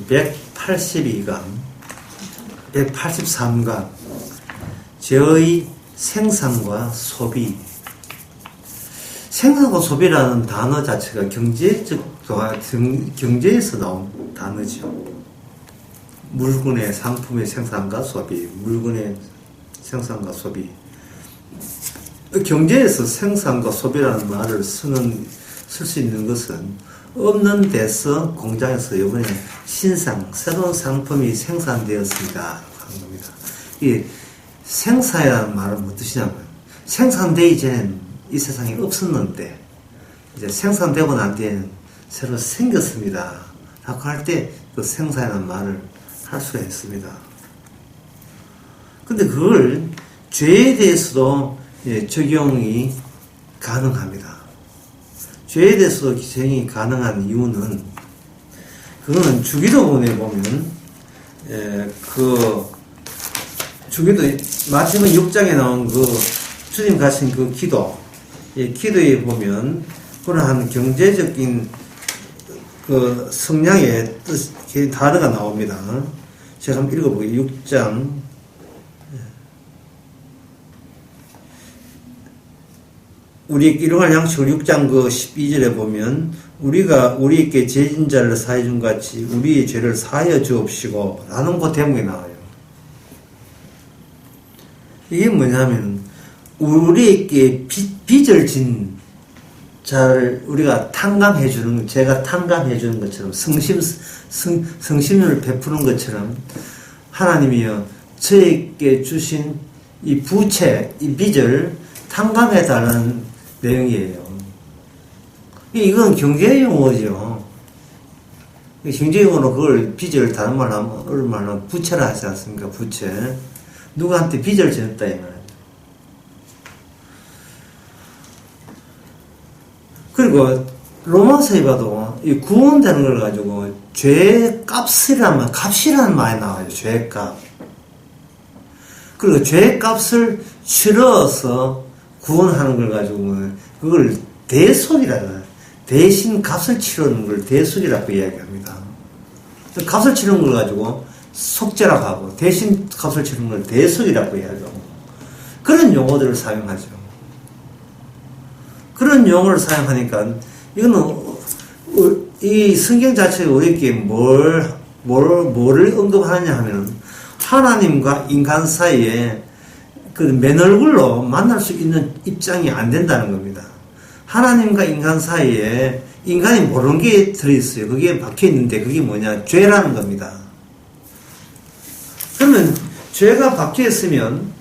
182강, 183강, 죄의 생산과 소비. 생산과 소비라는 단어 자체가 경제에서 나온 단어죠. 물건의 상품의 생산과 소비, 물건의 생산과 소비. 경제에서 생산과 소비라는 말을 쓸 수 있는 것은 없는 데서 공장에서 이번에 새로운 상품이 생산되었습니다 하는 겁니다. 이 생산이라는 말은 무슨 뜻이냐면, 생산되기 전엔 이 세상에 없었는데 이제 생산되고 난 뒤에는 새로 생겼습니다 라고 할 때 그 생산이라는 말을 할 수가 있습니다. 근데 그걸 죄에 대해서도 적용이 가능합니다. 죄에 대해서도 적용이 가능한 이유는, 그거는 주기도문에 보면 주기도 마태복음 6장에 나온 주님 가신 기도, 기도에 보면 그러한 경제적인 성량의 단어가 나옵니다. 제가 한번 읽어보게요. 6장 우리 일용할 양식을 6장 12절에 보면, 우리가 우리에게 죄진 자를 사해 준 같이 우리의 죄를 사하여 주옵시고 라는 대목이 나와요. 이게 뭐냐면, 우리에게 빚을 진 자를 우리가 제가 탕감해 주는 것처럼, 성심을 베푸는 것처럼 하나님이여 저에게 주신 이 부채, 이 빚을 탕감해 달라는 내용이에요. 이건 경제 용어죠. 경제 용어로 그걸 빚을 다른 말로 하면 얼마나 부채라 하지 않습니까? 부채. 누구한테 빚을 지었다 이 말이에요. 그리고 로마서에 봐도 이 구원되는 걸 가지고 값이라는 말이 나와요. 죄값. 그리고 죄값을 치러서 구원하는 걸 가지고 그걸 대속이라고 해요. 대신 값을 치르는 걸 대속이라고 이야기합니다. 값을 치르는 걸 가지고 속죄라고 하고, 대신 값을 치르는 걸 대속이라고 이야기하고, 그런 용어들을 사용하죠. 그런 용어를 사용하니까, 이거는 이 성경 자체가 우리에게 뭐를 언급하느냐 하면, 하나님과 인간 사이에 맨 얼굴로 만날 수 있는 입장이 안 된다는 겁니다. 하나님과 인간 사이에 인간이 모르는 게 들어있어요. 그게 박혀있는데, 그게 뭐냐? 죄라는 겁니다. 그러면 죄가 박혀있으면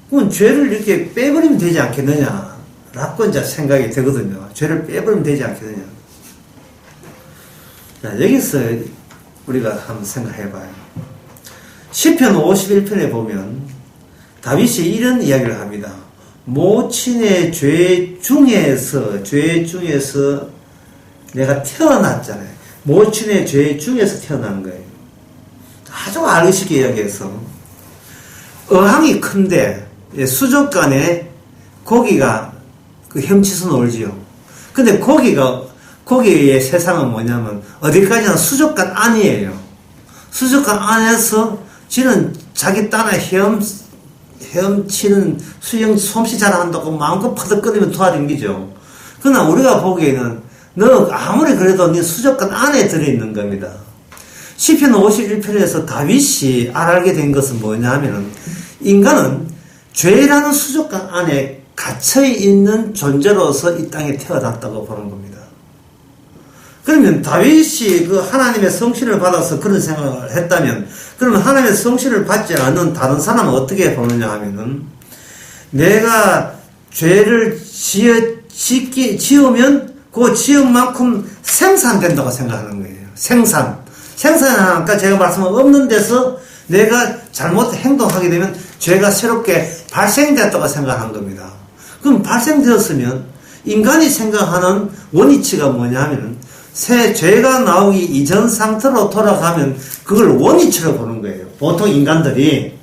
그건 죄를 이렇게 빼버리면 되지 않겠느냐 라고 이제 생각이 되거든요. 죄를 빼버리면 되지 않겠느냐. 자, 여기서 우리가 한번 생각해봐요. 시편 51편에 보면 다윗이 이런 이야기를 합니다. 모친의 죄 중에서 내가 태어났잖아요. 모친의 죄 중에서 태어난 거예요. 아주 알기 쉽게 이야기해서, 어항이 큰데 수족관에 고기가 헤엄치서 놀지요. 근데 고기의 세상은 뭐냐면 어디까지나 수족관 안이에요. 수족관 안에서 지는 자기 딴에 헤엄치는 수영 솜씨 잘한다고 마음껏 퍼득거리면 도와댕기죠. 그러나 우리가 보기에는 너 아무리 그래도 네 수족관 안에 들어있는 겁니다. 시편 51편에서 다윗이 알게 된 것은 뭐냐 하면은, 인간은 죄라는 수족관 안에 갇혀있는 존재로서 이 땅에 태어났다고 보는 겁니다. 그러면 다윗이 하나님의 성신을 받아서 그런 생각을 했다면, 그러면 하나님의 성신을 받지 않은 다른 사람은 어떻게 보느냐 하면은, 내가 죄를 지으면 그 지은 만큼 생산된다고 생각하는 거예요. 생산하니까 제가 말씀한 없는 데서 내가 잘못 행동하게 되면 죄가 새롭게 발생되었다고 생각한 겁니다. 그럼 발생되었으면 인간이 생각하는 원위치가 뭐냐 하면, 죄가 나오기 이전 상태로 돌아가면 그걸 원위치로 보는 거예요. 보통 인간들이.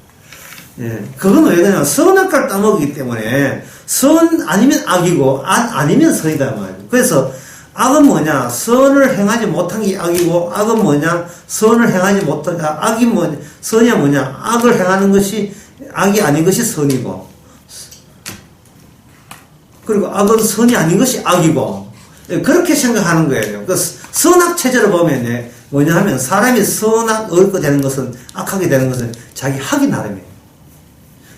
그건 왜 그러냐면 선악과를 따먹기 때문에 선 아니면 악이고 악 아니면 선이다 말이에요. 그래서 악은 뭐냐? 선을 행하지 못한 게 악이고, 악은 뭐냐? 선을 행하지 못한, 악이 뭐냐? 선이 뭐냐? 악을 행하는 것이, 악이 아닌 것이 선이고, 그리고 악은 선이 아닌 것이 악이고, 그렇게 생각하는 거예요. 그 선악 체제를 보면 뭐냐 하면 사람이 선악 얻게 되는 것은, 악하게 되는 것은 자기 학이 나름이에요.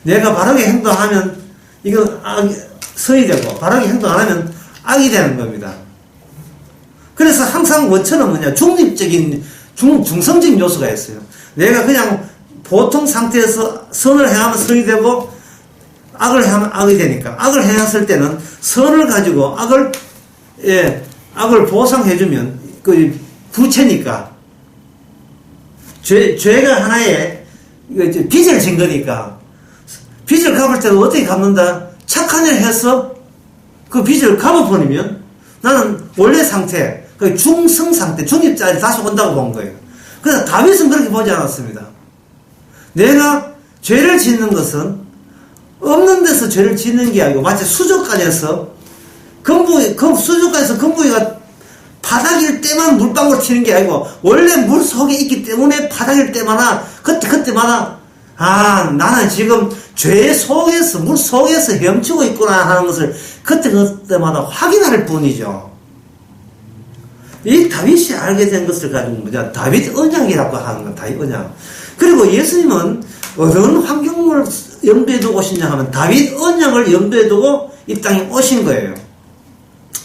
내가 바르게 행동하면 이건 선이 되고, 바르게 행동 안 하면 악이 되는 겁니다. 그래서 항상 원천은 뭐냐? 중립적인, 중성적인 요소가 있어요. 내가 그냥 보통 상태에서 선을 행하면 선이 되고, 악을 행하면 악이 되니까. 악을 행했을 때는 선을 가지고 악을 보상해주면, 그, 부채니까. 죄가 하나의, 빚을 진 거니까. 빚을 갚을 때는 어떻게 갚는다? 착한 일 해서 그 빚을 갚아버리면 나는 원래 상태, 그 중성 상태, 중립자리 다시 온다고 본 거예요. 그래서 다윗은 그렇게 보지 않았습니다. 내가 죄를 짓는 것은 없는 데서 죄를 짓는 게 아니고 마치 수족관에서 수족관에서 금붕이가 바닥일 때만 물방울 튀는 게 아니고 원래 물 속에 있기 때문에 바닥일 때마다 그때마다 나는 지금 죄 속에서 물 속에서 헤엄치고 있구나 하는 것을 그때마다 확인할 뿐이죠. 이 다윗이 알게 된 것을 가지고 뭐냐? 다윗 언약이라고 하는 건 다윗 언약. 그리고 예수님은 어떤 환경을 염두에 두고 오시냐 하면 다윗 언약을 염두에 두고 이 땅에 오신 거예요.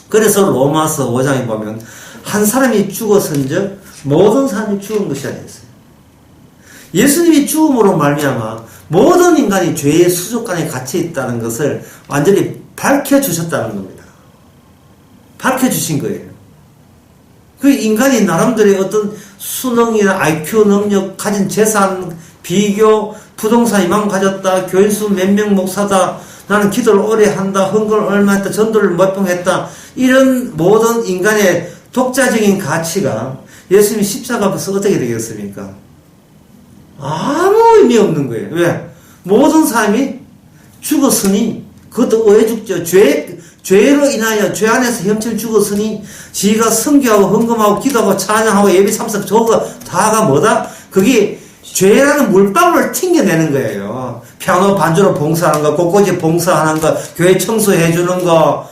그래서 로마서 5장에 보면 한 사람이 죽었은즉 모든 사람이 죽은 것이라 했어요. 예수님이 죽음으로 말미암아 모든 인간이 죄의 수족관에 갇혀 있다는 것을 완전히 밝혀주셨다는 겁니다. 밝혀주신 거예요. 그 인간이 나름대로의 어떤 수능이나 IQ 능력, 가진 재산, 비교, 부동산 이만 가졌다, 교인수 몇 명 목사다, 나는 기도를 오래 한다, 헌금을 얼마 했다, 전도를 몇 번 했다, 이런 모든 인간의 독자적인 가치가 예수님이 십자가 앞에서 어떻게 되겠습니까? 아무 의미 없는 거예요. 왜? 모든 사람이 죽었으니, 그것도 왜 죽죠? 죄로 인하여 죄 안에서 형체를 죽었으니, 지가 선교하고 헌금하고 기도하고 찬양하고 예배 참석 저거 다가 뭐다? 그게 죄라는 물방울을 튕겨내는 거예요. 피아노 반주로 봉사하는 거, 곳곳이 봉사하는 거, 교회 청소해주는 거,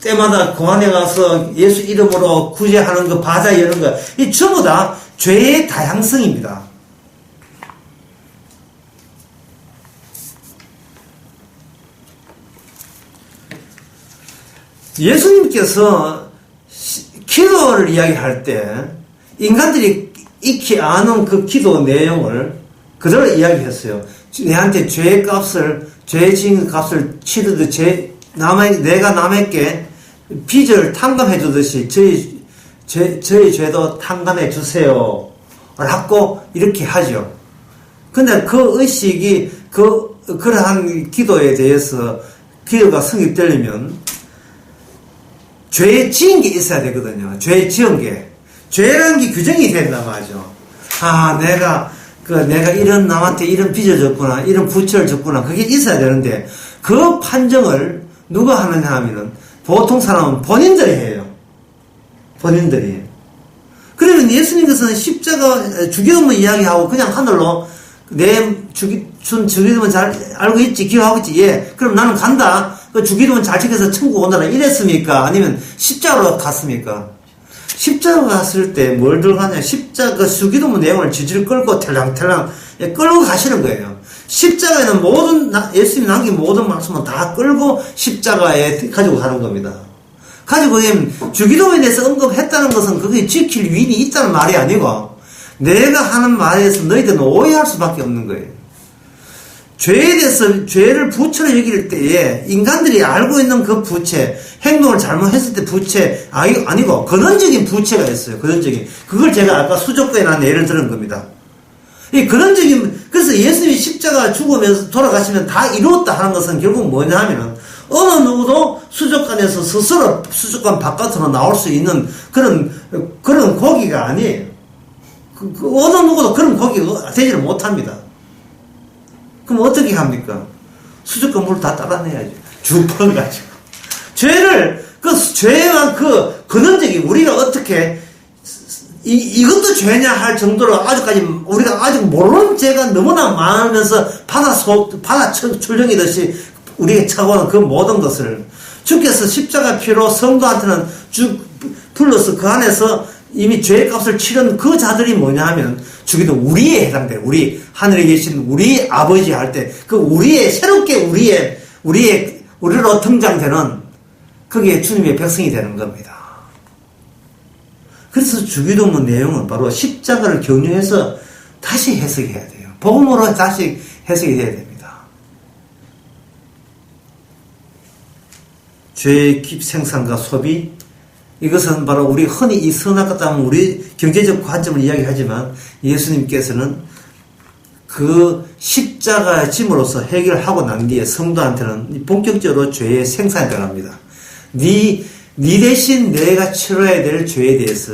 때마다 공안에 가서 예수 이름으로 구제하는 거, 바다 여는 거, 이 전부 다 죄의 다양성입니다. 예수님께서 기도를 이야기할 때 인간들이 익히 아는 그 기도 내용을 그대로 이야기했어요. 내한테 죄의 값을, 죄 지은 값을 치르듯 내가 남에게 빚을 탕감해 주듯이 저희 죄도 탕감해 주세요. 라고 이렇게 하죠. 근데 그 의식이 그러한 기도에 대해서 기도가 성립되려면 죄 지은 게 있어야 되거든요. 죄 지은 게. 죄라는 게 규정이 된단 말이죠. 내가 이런 남한테 이런 빚을 졌구나, 이런 부채를 졌구나, 그게 있어야 되는데, 그 판정을 누가 하느냐 하면은, 보통 사람은 본인들이 해요. 본인들이. 그러면 예수님께서는 십자가 주기도문 이야기하고 그냥 하늘로 주기도문 잘 알고 있지, 기억하고 있지, 예. 그럼 나는 간다. 그 주기도문 잘 지켜서 천국 온다라 이랬습니까? 아니면 십자가로 갔습니까? 십자가 갔을 때 뭘 들고 가냐? 십자가 주기도문 내용을 질질 끌고 텔랑텔랑 끌고 가시는 거예요. 십자가에는 예수님이 남긴 모든 말씀은 다 끌고 십자가에 가지고 가는 겁니다. 가지고 주기도문에 대해서 언급했다는 것은 그게 지킬 위인이 있다는 말이 아니고 내가 하는 말에서 너희들은 오해할 수밖에 없는 거예요. 죄에 대해서 죄를 부채로 여길 때에 인간들이 알고 있는 그 부채, 행동을 잘못했을 때 부채 아니고 근원적인 부채가 있어요. 근원적인. 그걸 제가 아까 수족관에 난 예를 들은 겁니다. 이 근원적인, 그래서 예수님이 십자가 죽으면서 돌아가시면 다 이루었다 하는 것은 결국 뭐냐 하면은 어느 누구도 수족관에서 스스로 수족관 바깥으로 나올 수 있는 그런 고기가 아니에요. 어느 누구도 그런 고기가 되지를 못합니다. 그럼 어떻게 합니까? 수족관 물 다 따라내야죠. 죽어가지고. 죄를 그 죄만 그 근원적인 우리가 어떻게 이것도 죄냐 할 정도로 아직까지 우리가 아직 모르는 죄가 너무나 많으면서 바다 출렁이듯이 우리에게 차고하는 그 모든 것을 주께서 십자가 피로 성도한테는 쭉 불러서 그 안에서 이미 죄의 값을 치른 그 자들이 뭐냐 하면 주기도 우리에 해당돼. 우리 하늘에 계신 우리 아버지 할 때 그 우리의 새롭게 우리로 등장되는 그게 주님의 백성이 되는 겁니다. 그래서 주기도문 내용은 바로 십자가를 경유해서 다시 해석해야 돼요. 복음으로 다시 해석해야 됩니다. 죄의 생산과 소비, 이것은 바로 우리 흔히 이 선악과 하면 우리 경제적 관점을 이야기하지만 예수님께서는 그 십자가 짐으로써 해결하고 난 뒤에 성도한테는 본격적으로 죄의 생산이 들어갑니다. 네 대신 내가 치러야 될 죄에 대해서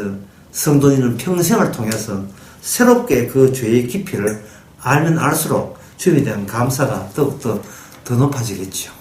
성도님은 평생을 통해서 새롭게 그 죄의 깊이를 알면 알수록 주님에 대한 감사가 더욱더 더 높아지겠죠.